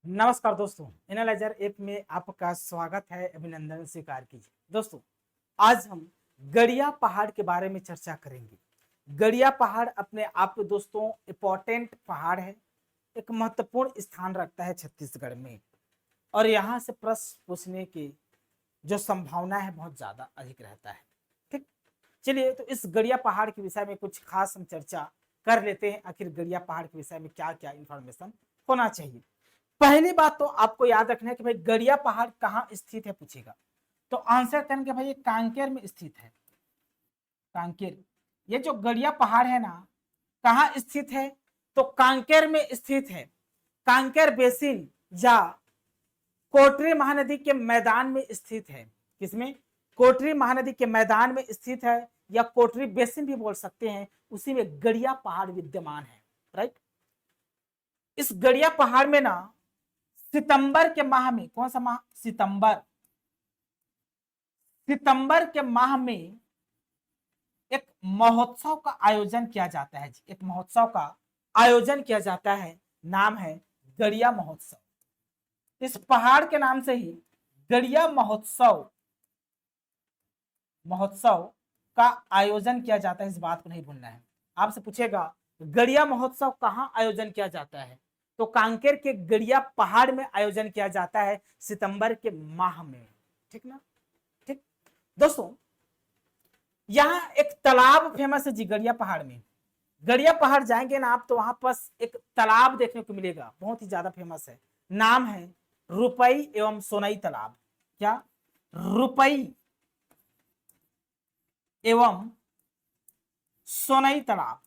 नमस्कार दोस्तों, analyser app में आपका स्वागत है। अभिनंदन स्वीकार कीजिए। दोस्तों, आज हम गड़िया पहाड़ के बारे में चर्चा करेंगे। गड़िया पहाड़ अपने आप में दोस्तों इंपॉर्टेंट पहाड़ है, एक महत्वपूर्ण स्थान रखता है छत्तीसगढ़ में, और यहाँ से प्रश्न पूछने की जो संभावना है बहुत ज्यादा अधिक रहता है। ठीक, चलिए तो इस गड़िया पहाड़ के विषय में कुछ खास हम चर्चा कर लेते हैं। आखिर गड़िया पहाड़ के विषय में क्या क्या इंफॉर्मेशन होना चाहिए। पहली बात तो आपको याद रखना है कि भाई गड़िया पहाड़ कहाँ स्थित है, पूछेगा तो आंसर करेंगे भाई ये कांकेर में स्थित है। कांकेर, ये जो गड़िया पहाड़ है ना, कहाँ स्थित है तो कांकेर में स्थित है। कांकेर बेसिन या कोटरी महानदी के मैदान में स्थित है। किसमें? कोटरी महानदी के मैदान में स्थित है, या कोटरी बेसिन भी बोल सकते हैं। उसी में गड़िया पहाड़ विद्यमान है। राइट, इस गड़िया पहाड़ में ना सितंबर के माह में, कौन सा माह? सितंबर के माह में एक महोत्सव का आयोजन किया जाता है। एक महोत्सव का आयोजन किया जाता है, नाम है गड़िया महोत्सव। इस पहाड़ के नाम से ही गड़िया महोत्सव का आयोजन किया जाता है। इस बात को नहीं भूलना है। आपसे पूछेगा गड़िया महोत्सव कहाँ आयोजन किया जाता है, तो कांकेर के गड़िया पहाड़ में आयोजन किया जाता है सितंबर के माह में। ठीक ना? ठीक दोस्तों, यहाँ एक तालाब फेमस है जी गड़िया पहाड़ में। गड़िया पहाड़ जाएंगे ना आप तो वहां पास एक तालाब देखने को मिलेगा, बहुत ही ज्यादा फेमस है। नाम है रुपई एवं सोनई तालाब। क्या? रुपई एवं सोनई तालाब।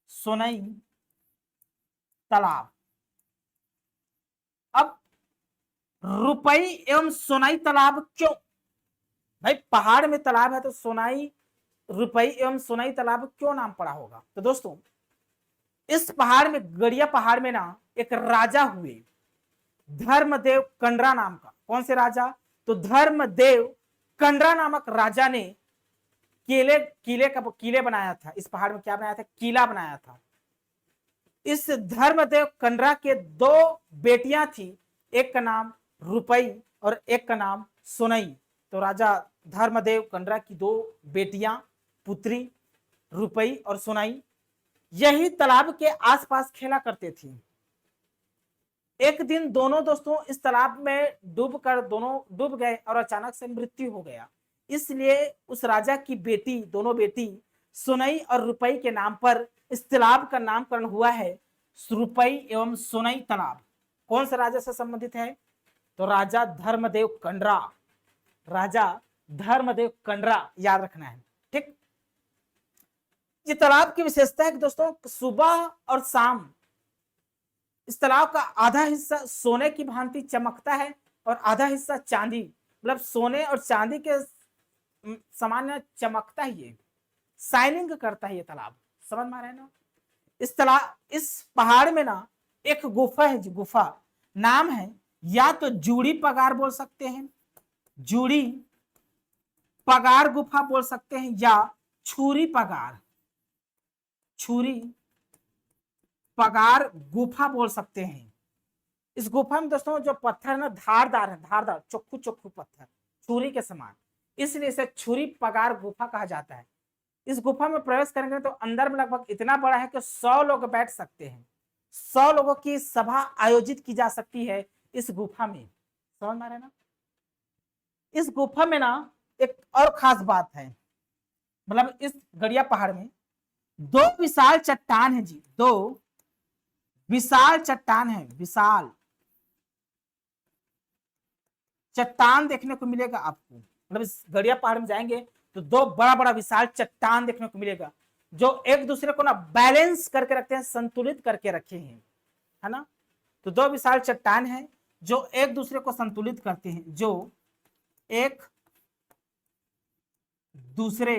सोनई तालाब। अब रुपई एवं सोनाई तालाब क्यों? भाई पहाड़ में तालाब है तो सोनाई, रुपई एवं सोनाई तालाब क्यों नाम पड़ा होगा? तो दोस्तों, इस पहाड़ में, गड़िया पहाड़ में ना एक राजा हुए, धर्मदेव कंडरा नाम का। कौन से राजा? तो धर्मदेव कंडरा नामक राजा ने किले बनाया था। इस पहाड़ में क्या बनाया था? किला बनाया था। इस धर्मदेव कंडरा के दो बेटियां थी, एक का नाम रुपई और एक का नाम सोनई। तो राजा धर्मदेव कंडरा की दो बेटियां, पुत्री रुपई और सोनई, यही तालाब के आसपास खेला करते थी। एक दिन दोनों दोस्तों इस तालाब में दोनों डूब गए और अचानक से मृत्यु हो गया। इसलिए उस राजा की बेटी, दोनों बेटी सोनई और रुपई के नाम पर इस तालाब का नामकरण हुआ है रुपई एवं सोनई तालाब। कौन सा राजा से संबंधित है? तो राजा धर्मदेव कंडरा। राजा धर्मदेव कंडरा, याद रखना है। ठीक, ये तालाब की विशेषता है कि दोस्तों सुबह और शाम इस तालाब का आधा हिस्सा सोने की भांति चमकता है और आधा हिस्सा चांदी, मतलब सोने और चांदी के सामान्य चमकता ही है, शाइनिंग करता है ये तालाब। समझ में आ रहा है ना? इस पहाड़ में ना एक गुफा है जी, गुफा। नाम है, या तो जूड़ी पगार बोल सकते हैं, जूड़ी पगार गुफा बोल सकते हैं, या छुरी पगार गुफा बोल सकते हैं। इस गुफा में दोस्तों जो पत्थर ना धारदार है, धारदार चोख्खू पत्थर, छुरी के समान, इसलिए इसे छुरी पगार गुफा कहा जाता है। इस गुफा में प्रवेश करेंगे तो अंदर में लगभग इतना बड़ा है कि 100 लोग बैठ सकते हैं। 100 लोगों की सभा आयोजित की जा सकती है इस गुफा में। समझ में आ रहा है ना? इस गुफा में ना एक और खास बात है, मतलब इस गड़िया पहाड़ में दो विशाल चट्टान है जी, दो विशाल चट्टान है। विशाल चट्टान देखने को मिलेगा आपको, मतलब इस गड़िया पहाड़ में जाएंगे तो दो बड़ा बड़ा विशाल चट्टान देखने को मिलेगा, जो एक दूसरे को ना बैलेंस करके रखते हैं, संतुलित करके रखे हैं, है ना? तो दो विशाल चट्टान हैं जो एक दूसरे को संतुलित करते हैं, जो एक दूसरे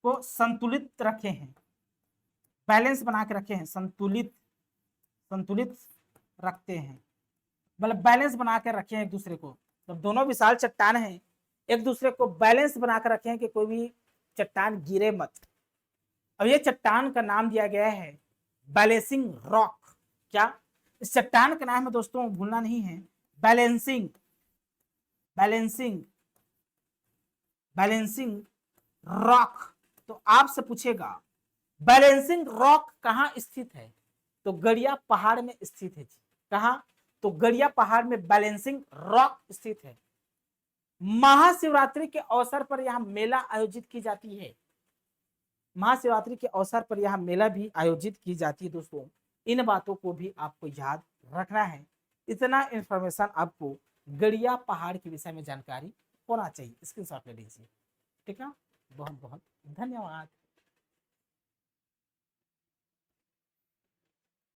को संतुलित रखे हैं, बैलेंस बना के रखे हैं, संतुलित रखते हैं, मतलब बैलेंस बना के रखे हैं एक दूसरे को। जब दोनों विशाल चट्टान हैं, एक दूसरे को बैलेंस बनाकर रखे हैं कि कोई भी चट्टान गिरे मत। अब ये चट्टान का नाम दिया गया है बैलेंसिंग रॉक। क्या? इस चट्टान का नाम है दोस्तों, भूलना नहीं है, बैलेंसिंग, बैलेंसिंग, बैलेंसिंग रॉक। तो आपसे पूछेगा बैलेंसिंग रॉक कहाँ स्थित है, तो गड़िया पहाड़ में स्थित है जी। कहाँ, तो गड़िया पहाड़ में बैलेंसिंग रॉक स्थित है। महाशिवरात्रि के अवसर पर यहां मेला आयोजित की जाती है, महाशिवरात्रि के अवसर पर यहां मेला भी आयोजित की जाती है दोस्तों। इन बातों को भी आपको याद रखना है। इतना इंफॉर्मेशन आपको गड़िया पहाड़ के विषय में जानकारी होना चाहिए, स्क्रीनशॉट ले लीजिए। ठीक है, बहुत बहुत धन्यवाद।